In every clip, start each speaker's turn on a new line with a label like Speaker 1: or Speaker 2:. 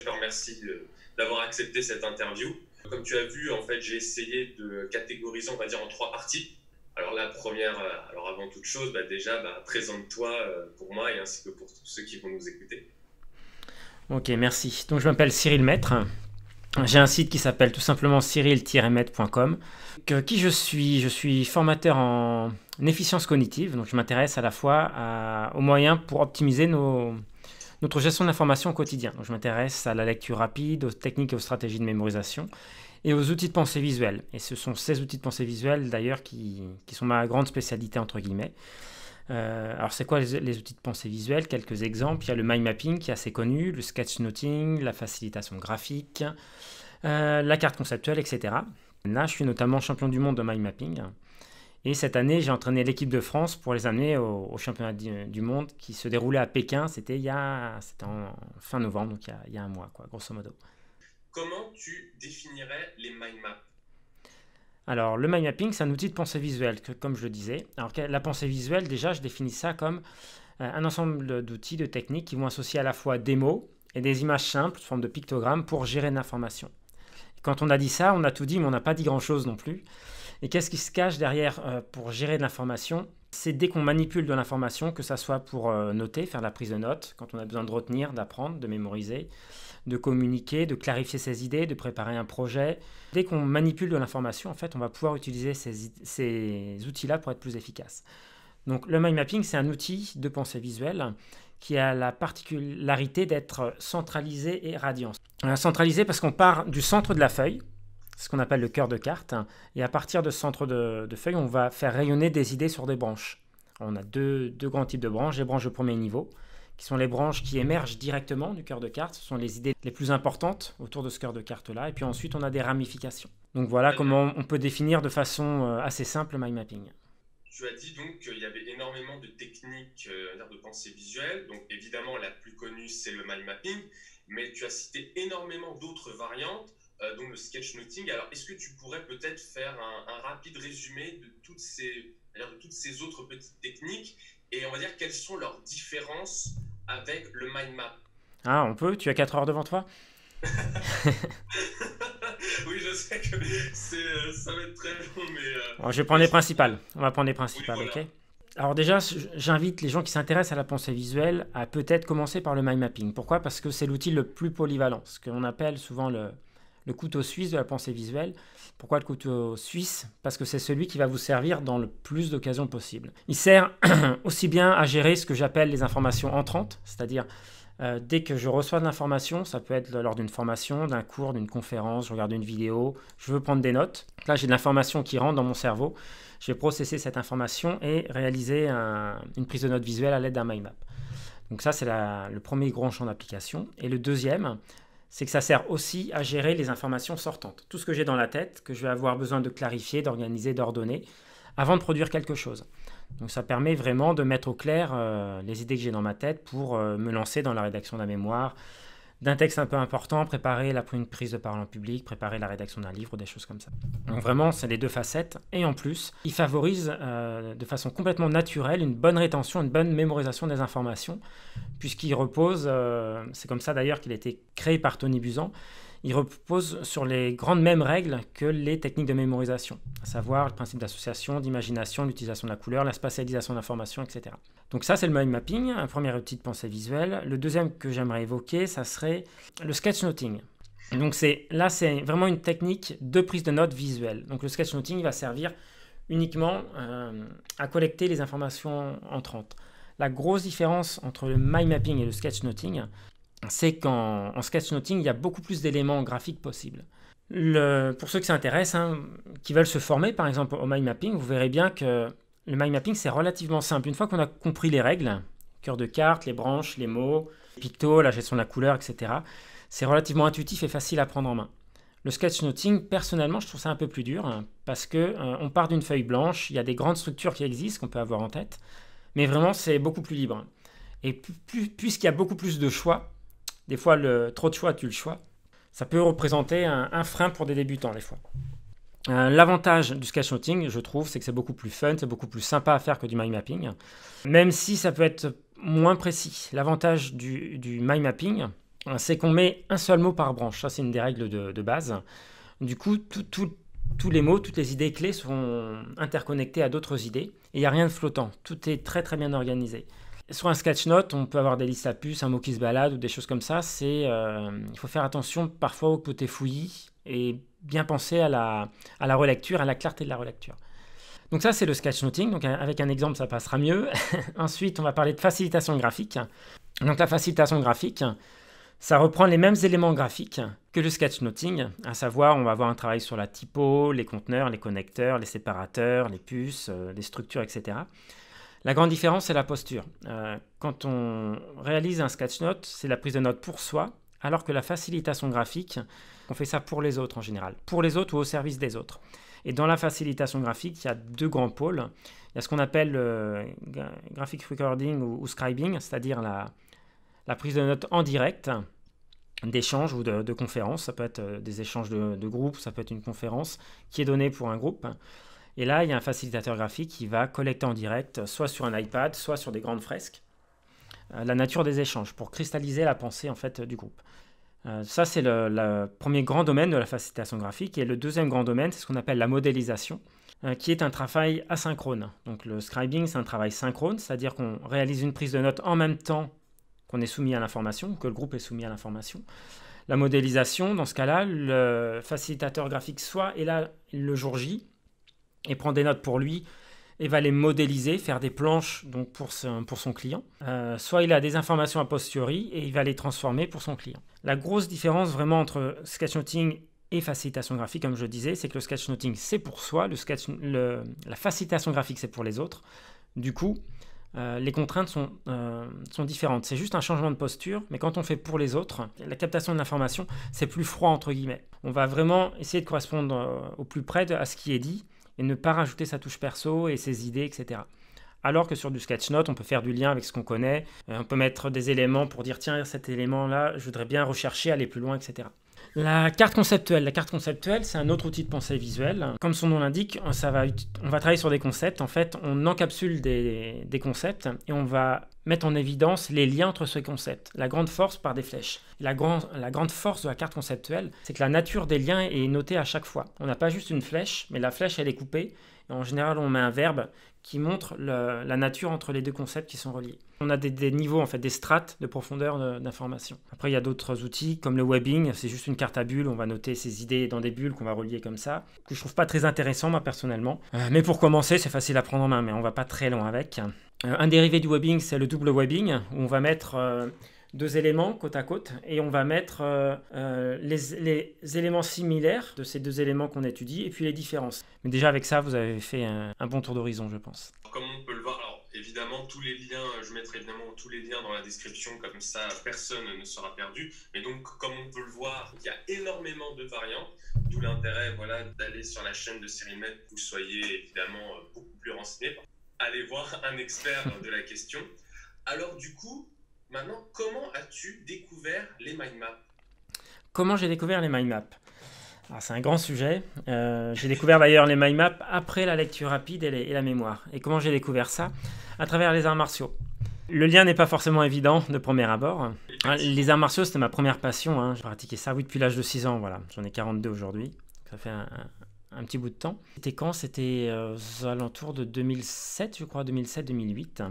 Speaker 1: te remercie d'avoir accepté cette interview. Comme tu as vu, en fait, j'ai essayé de catégoriser, on va dire, en 3 parties. Alors la première, alors avant toute chose, déjà, présente-toi pour moi et ainsi que pour tous ceux qui vont nous écouter.
Speaker 2: Ok, merci. Donc je m'appelle Cyril Maître. J'ai un site qui s'appelle tout simplement cyril-maître.com. Qui je suis? Je suis formateur en efficience cognitive, donc je m'intéresse à la fois aux moyens pour optimiser notre gestion d'information au quotidien. Donc je m'intéresse à la lecture rapide, aux techniques et aux stratégies de mémorisation et aux outils de pensée visuelle. Et ce sont ces outils de pensée visuelle d'ailleurs qui sont ma grande spécialité entre guillemets. Alors c'est quoi les outils de pensée visuelle? Quelques exemples. Il y a le mind mapping qui est assez connu, le sketchnoting, la facilitation graphique, la carte conceptuelle, etc. Là, je suis notamment champion du monde de mind mapping. Et cette année, j'ai entraîné l'équipe de France pour les amener au championnat du monde qui se déroulait à Pékin. C'était en fin novembre, donc il y a un mois, quoi, grosso modo.
Speaker 1: Comment tu définirais les mind maps?
Speaker 2: Alors, le mind mapping, c'est un outil de pensée visuelle, comme je le disais. Alors, la pensée visuelle, déjà, je définis ça comme un ensemble d'outils, de techniques qui vont associer à la fois des mots et des images simples, sous forme de pictogrammes, pour gérer une information. Et quand on a dit ça, on a tout dit, mais on n'a pas dit grand-chose non plus. Et qu'est-ce qui se cache derrière pour gérer de l'information? C'est dès qu'on manipule de l'information, que ça soit pour noter, faire la prise de notes, quand on a besoin de retenir, d'apprendre, de mémoriser, de communiquer, de clarifier ses idées, de préparer un projet. Dès qu'on manipule de l'information, en fait, on va pouvoir utiliser ces outils-là pour être plus efficace. Donc le mind mapping, c'est un outil de pensée visuelle qui a la particularité d'être centralisé et radiant. Centralisé parce qu'on part du centre de la feuille, ce qu'on appelle le cœur de carte, et à partir de ce centre de feuille, on va faire rayonner des idées sur des branches. On a deux grands types de branches, les branches de premier niveau, qui sont les branches qui émergent directement du cœur de carte. Ce sont les idées les plus importantes autour de ce cœur de carte-là. Et puis ensuite, on a des ramifications. Donc voilà comment on peut définir de façon assez simple le mind mapping.
Speaker 1: Tu as dit donc qu'il y avait énormément de techniques de pensée visuelle. Donc évidemment, la plus connue, c'est le mind mapping. Mais tu as cité énormément d'autres variantes, dont le sketchnoting. Alors, est-ce que tu pourrais peut-être faire un rapide résumé de toutes ces autres petites techniques et on va dire quelles sont leurs différences avec le mind map?
Speaker 2: Ah, on peut? Tu as 4 heures devant toi?
Speaker 1: Oui, je sais que ça va être très long,
Speaker 2: Alors, je vais prendre
Speaker 1: mais
Speaker 2: les
Speaker 1: si tu peux.
Speaker 2: principales. On va prendre les
Speaker 1: Oui,
Speaker 2: principales, ok?
Speaker 1: voilà.
Speaker 2: Alors déjà, j'invite les gens qui s'intéressent à la pensée visuelle à peut-être commencer par le mind mapping. Pourquoi? Parce que c'est l'outil le plus polyvalent, ce qu'on appelle souvent le couteau suisse de la pensée visuelle. Pourquoi le couteau suisse? Parce que c'est celui qui va vous servir dans le plus d'occasions possible. Il sert aussi bien à gérer ce que j'appelle les informations entrantes, c'est-à-dire dès que je reçois de l'information, ça peut être lors d'une formation, d'un cours, d'une conférence, je regarde une vidéo, je veux prendre des notes. Là, j'ai de l'information qui rentre dans mon cerveau. Je vais processer cette information et réaliser une prise de notes visuelle à l'aide d'un mind map. Donc ça, c'est le premier grand champ d'application. Et le deuxième, c'est que ça sert aussi à gérer les informations sortantes. Tout ce que j'ai dans la tête, que je vais avoir besoin de clarifier, d'organiser, d'ordonner, avant de produire quelque chose. Donc ça permet vraiment de mettre au clair les idées que j'ai dans ma tête pour me lancer dans la rédaction d'un mémoire, d'un texte un peu important, préparer une prise de parole en public, préparer la rédaction d'un livre, des choses comme ça. Donc vraiment, c'est les deux facettes. Et en plus, il favorise de façon complètement naturelle une bonne rétention, une bonne mémorisation des informations, puisqu'il repose, c'est comme ça d'ailleurs qu'il a été créé par Tony Buzan, il repose sur les grandes mêmes règles que les techniques de mémorisation, à savoir le principe d'association, d'imagination, l'utilisation de la couleur, la spatialisation d'informations, etc. Donc ça, c'est le mind mapping, un premier outil de pensée visuelle. Le deuxième que j'aimerais évoquer, ça serait le sketchnoting. Donc là, c'est vraiment une technique de prise de notes visuelle. Donc le sketchnoting va servir uniquement à collecter les informations entrantes. La grosse différence entre le mind mapping et le sketchnoting, c'est qu'en sketchnoting, il y a beaucoup plus d'éléments graphiques possibles. Pour ceux qui s'intéressent, qui veulent se former par exemple au mind mapping, vous verrez bien que le mind mapping c'est relativement simple. Une fois qu'on a compris les règles, cœur de carte, les branches, les mots, les pictos, la gestion de la couleur, etc., c'est relativement intuitif et facile à prendre en main. Le sketchnoting, personnellement, je trouve ça un peu plus dur parce qu'on part d'une feuille blanche, il y a des grandes structures qui existent qu'on peut avoir en tête, mais vraiment c'est beaucoup plus libre. Et puisqu'il y a beaucoup plus de choix, des fois, trop de choix tue le choix. Ça peut représenter un frein pour des débutants, des fois. L'avantage du sketchnoting, je trouve, c'est que c'est beaucoup plus fun, c'est beaucoup plus sympa à faire que du mind mapping, même si ça peut être moins précis. L'avantage du mind mapping, c'est qu'on met un seul mot par branche. Ça, c'est une des règles de base. Du coup, tous les mots, toutes les idées clés sont interconnectées à d'autres idées. Et il n'y a rien de flottant. Tout est très très bien organisé. Sur un sketch note, on peut avoir des listes à puces, un mot qui se balade ou des choses comme ça. Il faut faire attention parfois au côté fouillis et bien penser à la relecture, à la clarté de la relecture. Donc ça, c'est le sketchnoting. Donc avec un exemple, ça passera mieux. Ensuite, on va parler de facilitation graphique. Donc la facilitation graphique, ça reprend les mêmes éléments graphiques que le sketchnoting, à savoir on va avoir un travail sur la typo, les conteneurs, les connecteurs, les séparateurs, les puces, les structures, etc. La grande différence, c'est la posture. Quand on réalise un sketchnote, c'est la prise de notes pour soi, alors que la facilitation graphique, on fait ça pour les autres en général, pour les autres ou au service des autres. Et dans la facilitation graphique, il y a deux grands pôles. Il y a ce qu'on appelle graphic recording ou scribing, c'est-à-dire la prise de notes en direct, d'échanges ou de conférences. Ça peut être des échanges de groupes, ça peut être une conférence qui est donnée pour un groupe. Et là, il y a un facilitateur graphique qui va collecter en direct, soit sur un iPad, soit sur des grandes fresques, la nature des échanges pour cristalliser la pensée en fait, du groupe. Ça, c'est le premier grand domaine de la facilitation graphique. Et le deuxième grand domaine, c'est ce qu'on appelle la modélisation, qui est un travail asynchrone. Donc le scribing, c'est un travail synchrone, c'est-à-dire qu'on réalise une prise de notes en même temps qu'on est soumis à l'information, que le groupe est soumis à l'information. La modélisation, dans ce cas-là, le facilitateur graphique soit est là le jour J et prend des notes pour lui et va les modéliser, faire des planches donc pour son client. Soit il a des informations a posteriori et il va les transformer pour son client. La grosse différence vraiment entre sketchnoting et facilitation graphique, comme je disais, c'est que le sketchnoting c'est pour soi, la facilitation graphique c'est pour les autres. Du coup, les contraintes sont différentes. C'est juste un changement de posture, mais quand on fait pour les autres, la captation de l'information, c'est plus froid entre guillemets. On va vraiment essayer de correspondre au plus près à ce qui est dit et ne pas rajouter sa touche perso et ses idées, etc. Alors que sur du sketchnote, on peut faire du lien avec ce qu'on connaît, on peut mettre des éléments pour dire tiens, cet élément-là, je voudrais bien rechercher, aller plus loin, etc. La carte conceptuelle, c'est un autre outil de pensée visuelle. Comme son nom l'indique, on va travailler sur des concepts. En fait, on encapsule des concepts et on va mettre en évidence les liens entre ces concepts. La grande force par des flèches. La grande force de la carte conceptuelle, c'est que la nature des liens est notée à chaque fois. On n'a pas juste une flèche, mais la flèche, elle est coupée. Et en général, on met un verbe qui montre la nature entre les deux concepts qui sont reliés. On a des niveaux, en fait, des strates de profondeur d'information. Après, il y a d'autres outils comme le webbing. C'est juste une carte à bulles. On va noter ses idées dans des bulles qu'on va relier comme ça, que je trouve pas très intéressant, moi, personnellement. Mais pour commencer, c'est facile à prendre en main, mais on va pas très loin avec. Un dérivé du webbing, c'est le double webbing, où on va mettre deux éléments côte à côte et on va mettre les éléments similaires de ces deux éléments qu'on étudie et puis les différences. Mais déjà avec ça, vous avez fait un bon tour d'horizon, je pense.
Speaker 1: Comme on peut le voir, alors évidemment tous les liens, je mettrai évidemment tous les liens dans la description, comme ça personne ne sera perdu. Mais donc comme on peut le voir, il y a énormément de variantes, d'où l'intérêt d'aller sur la chaîne de Cerimet, vous soyez évidemment beaucoup plus renseigné. Allez voir un expert de la question. Alors du coup, maintenant, comment as-tu découvert les mind maps?
Speaker 2: Comment j'ai découvert les mind maps? Alors, c'est un grand sujet. J'ai découvert d'ailleurs les mind maps après la lecture rapide et la mémoire. Et comment j'ai découvert ça? À travers les arts martiaux. Le lien n'est pas forcément évident de premier abord. Les arts martiaux, c'était ma première passion. J'ai pratiqué ça depuis l'âge de 6 ans. Voilà. J'en ai 42 aujourd'hui. Ça fait un petit bout de temps. C'était quand? C'était aux alentours de 2007, je crois, 2007-2008.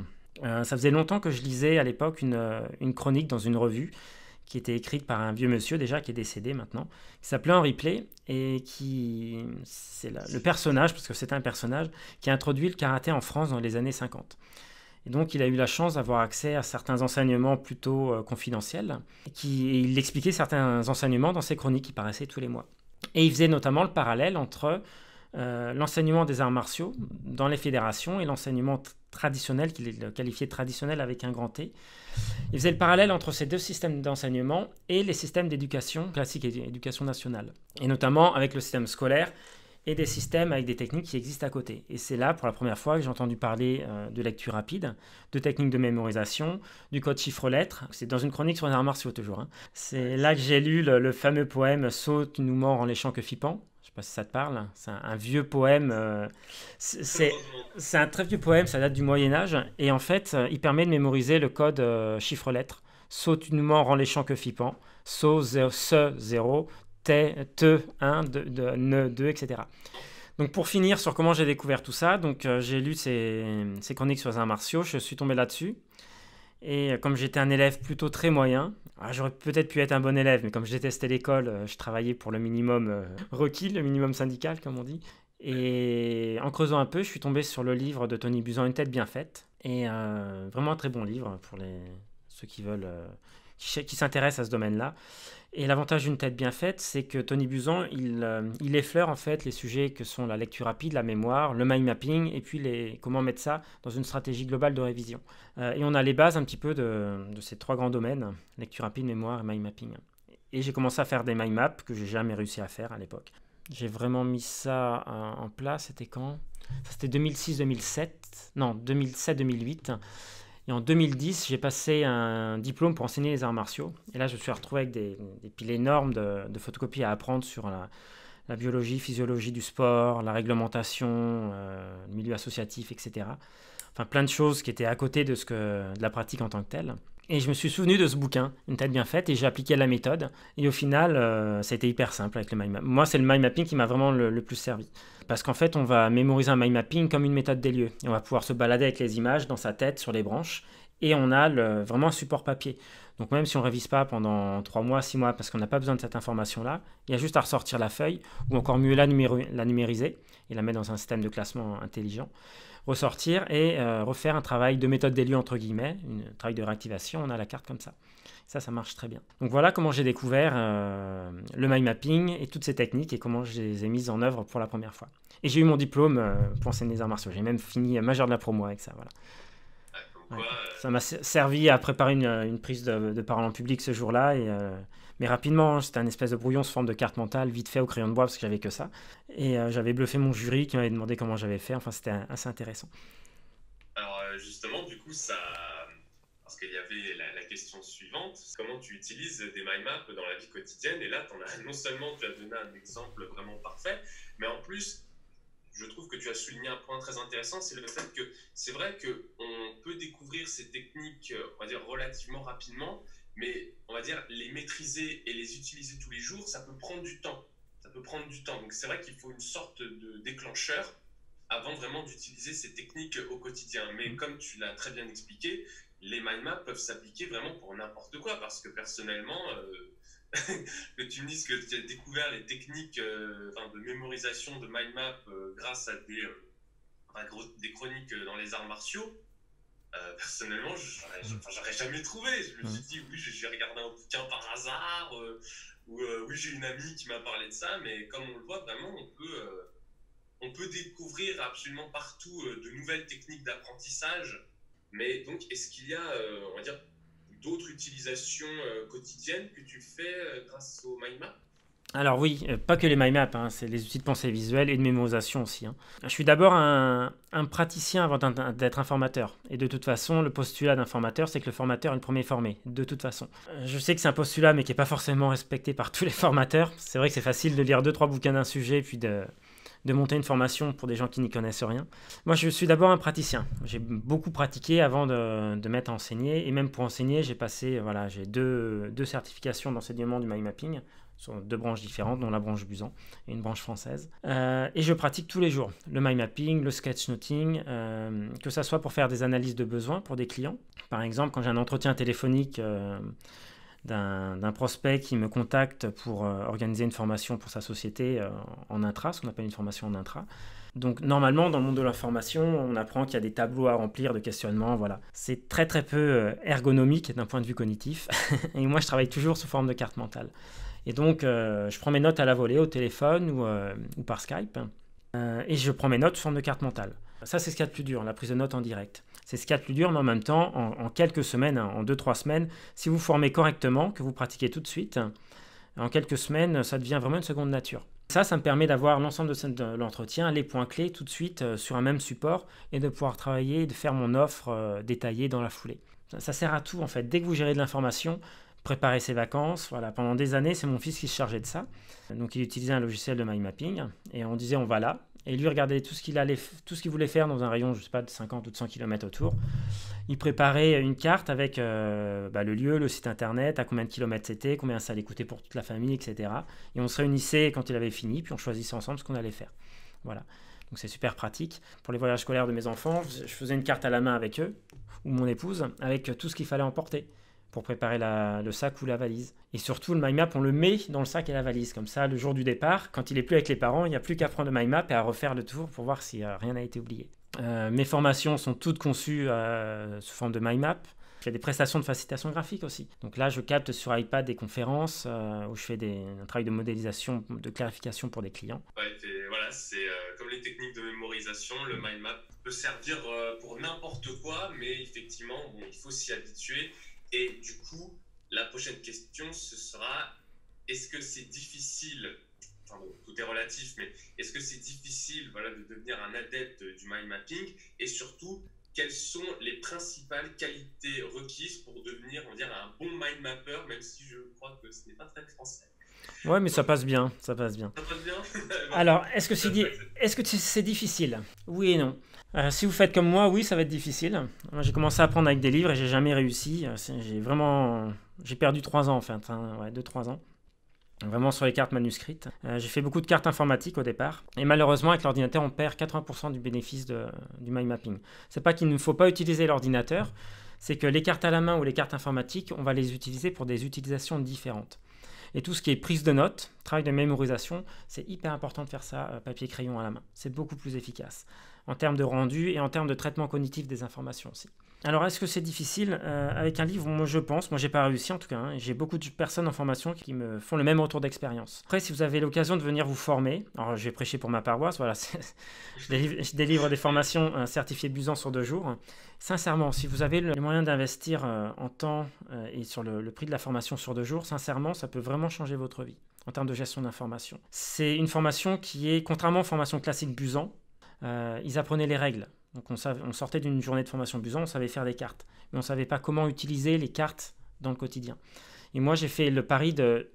Speaker 2: Ça faisait longtemps que je lisais à l'époque une chronique dans une revue qui était écrite par un vieux monsieur déjà qui est décédé maintenant, qui s'appelait Henri Play et c'est le personnage, parce que c'était un personnage, qui a introduit le karaté en France dans les années 50. Et donc il a eu la chance d'avoir accès à certains enseignements plutôt confidentiels. Il expliquait certains enseignements dans ses chroniques qui paraissaient tous les mois. Et il faisait notamment le parallèle entre l'enseignement des arts martiaux dans les fédérations et l'enseignement traditionnel, qu'il qualifiait traditionnel avec un grand T. Il faisait le parallèle entre ces deux systèmes d'enseignement et les systèmes d'éducation classique et d'éducation nationale, et notamment avec le système scolaire et des systèmes avec des techniques qui existent à côté. Et c'est là, pour la première fois, que j'ai entendu parler de lecture rapide, de techniques de mémorisation, du code chiffre-lettres. C'est dans une chronique sur les arts martiaux, toujours. C'est là que j'ai lu le fameux poème « Saut, tu nous mords en léchant que Fipan ». Je ne sais pas si ça te parle. C'est un vieux poème. C'est un très vieux poème, ça date du Moyen-Âge. Et en fait, il permet de mémoriser le code chiffre-lettres Sautunement rend les champs que fipant. Se 0, te 1, ne 2, etc. Donc pour finir sur comment j'ai découvert tout ça, donc j'ai lu ces chroniques sur les arts martiaux, je suis tombé là-dessus. Et comme j'étais un élève plutôt très moyen, j'aurais peut-être pu être un bon élève, mais comme je détestais l'école, je travaillais pour le minimum requis, le minimum syndical, comme on dit. Et en creusant un peu, je suis tombé sur le livre de Tony Buzan, Une tête bien faite. Et vraiment un très bon livre pour ceux qui veulent, qui s'intéressent à ce domaine-là. Et l'avantage d'une tête bien faite, c'est que Tony Buzan, il effleure en fait les sujets que sont la lecture rapide, la mémoire, le mind mapping, et puis comment mettre ça dans une stratégie globale de révision. Et on a les bases un petit peu de ces trois grands domaines, lecture rapide, mémoire et mind mapping. Et j'ai commencé à faire des mind maps que j'ai jamais réussi à faire à l'époque. J'ai vraiment mis ça en place, c'était quand ? C'était 2006-2007, non 2007-2008. Et en 2010, j'ai passé un diplôme pour enseigner les arts martiaux. Et là, je me suis retrouvé avec des piles énormes de photocopies à apprendre sur la biologie, physiologie du sport, la réglementation, le milieu associatif, etc. Enfin, plein de choses qui étaient à côté de la pratique en tant que telle. Et je me suis souvenu de ce bouquin, Une tête bien faite, et j'ai appliqué la méthode. Et au final, ça a été hyper simple avec le mind mapping. Moi, c'est le mind mapping qui m'a vraiment le plus servi. Parce qu'en fait, on va mémoriser un mind mapping comme une méthode des lieux. Et on va pouvoir se balader avec les images dans sa tête, sur les branches. Et on a vraiment un support papier. Donc même si on ne révise pas pendant 3 mois, 6 mois, parce qu'on n'a pas besoin de cette information-là, il y a juste à ressortir la feuille, ou encore mieux la numériser, et la mettre dans un système de classement intelligent. Ressortir et refaire un travail de méthode des lieux, entre guillemets, un travail de réactivation, on a la carte comme ça. Ça marche très bien. Donc voilà comment j'ai découvert le mind mapping et toutes ces techniques et comment je les ai mises en œuvre pour la première fois. Et j'ai eu mon diplôme pour enseigner les arts martiaux. J'ai même fini major de la promo avec ça. Voilà. Ouais. Ça m'a servi à préparer une prise de parole en public ce jour-là. Mais rapidement, c'était un espèce de brouillon sous forme de carte mentale, vite fait au crayon de bois parce que j'avais que ça. Et j'avais bluffé mon jury qui m'avait demandé comment j'avais fait. Enfin, c'était assez intéressant.
Speaker 1: Alors justement, du coup, ça... Parce qu'il y avait la question suivante, comment tu utilises des mind maps dans la vie quotidienne? Et là, non seulement tu as donné un exemple vraiment parfait, mais en plus, je trouve que tu as souligné un point très intéressant, c'est le fait que c'est vrai qu'on peut découvrir ces techniques, on va dire, relativement rapidement, mais on va dire les maîtriser et les utiliser tous les jours, ça peut prendre du temps. Ça peut prendre du temps. Donc c'est vrai qu'il faut une sorte de déclencheur avant vraiment d'utiliser ces techniques au quotidien. Mais comme tu l'as très bien expliqué, les mind maps peuvent s'appliquer vraiment pour n'importe quoi, parce que personnellement, que tu me dises que tu as découvert les techniques de mémorisation de mind map grâce à des chroniques dans les arts martiaux, personnellement, j'aurais jamais trouvé. Je me suis dit, oui, j'ai regardé un bouquin par hasard, ou oui, j'ai une amie qui m'a parlé de ça, mais comme on le voit, vraiment, on peut découvrir absolument partout de nouvelles techniques d'apprentissage. Mais donc, est-ce qu'il y a, on va dire, d'autres utilisations quotidiennes que tu fais grâce au mind map?
Speaker 2: Alors oui, pas que les mind maps, hein, c'est les outils de pensée visuelle et de mémorisation aussi. Hein. Je suis d'abord un praticien avant d'être un formateur. Et de toute façon, le postulat d'un formateur, c'est que le formateur est le premier formé, de toute façon. Je sais que c'est un postulat, mais qui n'est pas forcément respecté par tous les formateurs. C'est vrai que c'est facile de lire 2-3 bouquins d'un sujet, puis de monter une formation pour des gens qui n'y connaissent rien. Moi, je suis d'abord un praticien. J'ai beaucoup pratiqué avant de m'être à enseigner. Et même pour enseigner, j'ai passé, j'ai deux certifications d'enseignement du mind mapping, sur 2 branches différentes, dont la branche Buzan et une branche française. Et je pratique tous les jours le mind mapping, le sketchnoting, que ça soit pour faire des analyses de besoins pour des clients. Par exemple, quand j'ai un entretien téléphonique d'un prospect qui me contacte pour organiser une formation pour sa société en intra, ce qu'on appelle une formation en intra. Donc normalement, dans le monde de la formation, on apprend qu'il y a des tableaux à remplir de questionnements, voilà. C'est très très peu ergonomique d'un point de vue cognitif. Et moi, je travaille toujours sous forme de carte mentale. Et donc, je prends mes notes à la volée, au téléphone ou par Skype. Et je prends mes notes sous forme de carte mentale. Ça, c'est ce qu'il y a de plus dur, la prise de notes en direct. C'est ce qu'il y a de plus dur, mais en même temps, en quelques semaines, en 2-3 semaines, si vous formez correctement, que vous pratiquez tout de suite, en quelques semaines, ça devient vraiment une seconde nature. Ça me permet d'avoir l'ensemble de l'entretien, les points clés tout de suite sur un même support et de pouvoir travailler et de faire mon offre détaillée dans la foulée. Ça sert à tout, en fait. Dès que vous gérez de l'information, préparer ses vacances. Voilà. Pendant des années, c'est mon fils qui se chargeait de ça. Donc, il utilisait un logiciel de mind mapping et on disait on va là. Et lui regardait tout ce qu'il voulait faire dans un rayon, je sais pas, de 50 ou de 100 km autour. Il préparait une carte avec le lieu, le site internet, à combien de kilomètres c'était, combien ça allait coûter pour toute la famille, etc. Et on se réunissait quand il avait fini, puis on choisissait ensemble ce qu'on allait faire. Voilà. Donc c'est super pratique. Pour les voyages scolaires de mes enfants, je faisais une carte à la main avec eux, ou mon épouse, avec tout ce qu'il fallait emporter pour préparer le sac ou la valise. Et surtout, le mind map, on le met dans le sac et la valise. Comme ça, le jour du départ, quand il n'est plus avec les parents, il n'y a plus qu'à prendre le mind map et à refaire le tour pour voir si rien n'a été oublié. Mes formations sont toutes conçues sous forme de mind map. Je fais des prestations de facilitation graphique aussi. Donc là, je capte sur iPad des conférences où je fais un travail de modélisation, de clarification pour des clients.
Speaker 1: Ouais, voilà, c'est comme les techniques de mémorisation, le mind map peut servir pour n'importe quoi, mais effectivement, il faut s'y habituer. Et du coup, la prochaine question, ce sera, est-ce que c'est difficile, enfin bon, tout est relatif, mais est-ce que c'est difficile de devenir un adepte du mind mapping? Et surtout, quelles sont les principales qualités requises pour devenir, on va dire, un bon mind mapper, même si je crois que ce n'est pas très français.
Speaker 2: Ouais, mais ça passe bien, ça passe bien.
Speaker 1: Ça passe bien.
Speaker 2: Alors, est-ce que c'est difficile? Oui et non. Si vous faites comme moi, oui, ça va être difficile. Moi, j'ai commencé à apprendre avec des livres et j'ai jamais réussi. J'ai perdu 3 ans en fait, 2-3 ans. Vraiment sur les cartes manuscrites. J'ai fait beaucoup de cartes informatiques au départ. Et malheureusement, avec l'ordinateur, on perd 80% du bénéfice du mind mapping. C'est pas qu'il ne faut pas utiliser l'ordinateur, c'est que les cartes à la main ou les cartes informatiques, on va les utiliser pour des utilisations différentes. Et tout ce qui est prise de notes, travail de mémorisation, c'est hyper important de faire ça papier-crayon à la main. C'est beaucoup plus efficace en termes de rendu et en termes de traitement cognitif des informations aussi. Alors, est-ce que c'est difficile avec un livre? Moi, je pense. Moi, j'ai pas réussi en tout cas. J'ai beaucoup de personnes en formation qui me font le même retour d'expérience. Après, si vous avez l'occasion de venir vous former, alors je vais prêcher pour ma paroisse, voilà, je délivre des formations certifiées Busan sur 2 jours. Sincèrement, si vous avez le moyen d'investir en temps et sur le prix de la formation sur 2 jours, sincèrement, ça peut vraiment changer votre vie en termes de gestion d'information. C'est une formation qui est, contrairement aux formations classiques Busan, ils apprenaient les règles. Donc on sortait d'une journée de formation Busan, on savait faire des cartes, mais on ne savait pas comment utiliser les cartes dans le quotidien. Et moi, j'ai fait le pari de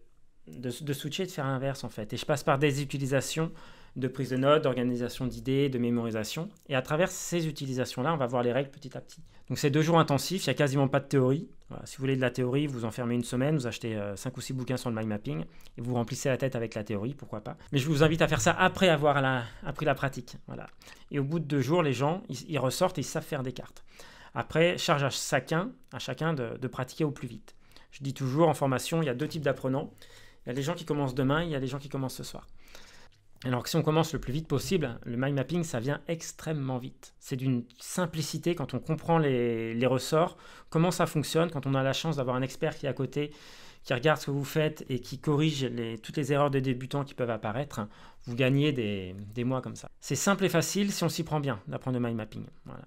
Speaker 2: switcher, de faire l'inverse en fait. Et je passe par des utilisations de prise de notes, d'organisation d'idées, de mémorisation. Et à travers ces utilisations-là, on va voir les règles petit à petit. Donc c'est 2 jours intensifs, il n'y a quasiment pas de théorie. Voilà, si vous voulez de la théorie, vous enfermez une semaine, vous achetez 5 ou 6 bouquins sur le mind mapping et vous remplissez la tête avec la théorie, pourquoi pas. Mais je vous invite à faire ça après avoir appris la pratique. Voilà. Et au bout de 2 jours, les gens, ils ressortent et ils savent faire des cartes. Après, charge à chacun de pratiquer au plus vite. Je dis toujours, en formation, il y a 2 types d'apprenants. Il y a les gens qui commencent demain, il y a les gens qui commencent ce soir. Alors que si on commence le plus vite possible, le mind mapping, ça vient extrêmement vite. C'est d'une simplicité quand on comprend les ressorts, comment ça fonctionne, quand on a la chance d'avoir un expert qui est à côté, qui regarde ce que vous faites et qui corrige toutes les erreurs des débutants qui peuvent apparaître. Vous gagnez des mois comme ça. C'est simple et facile si on s'y prend bien d'apprendre le mind mapping. Voilà.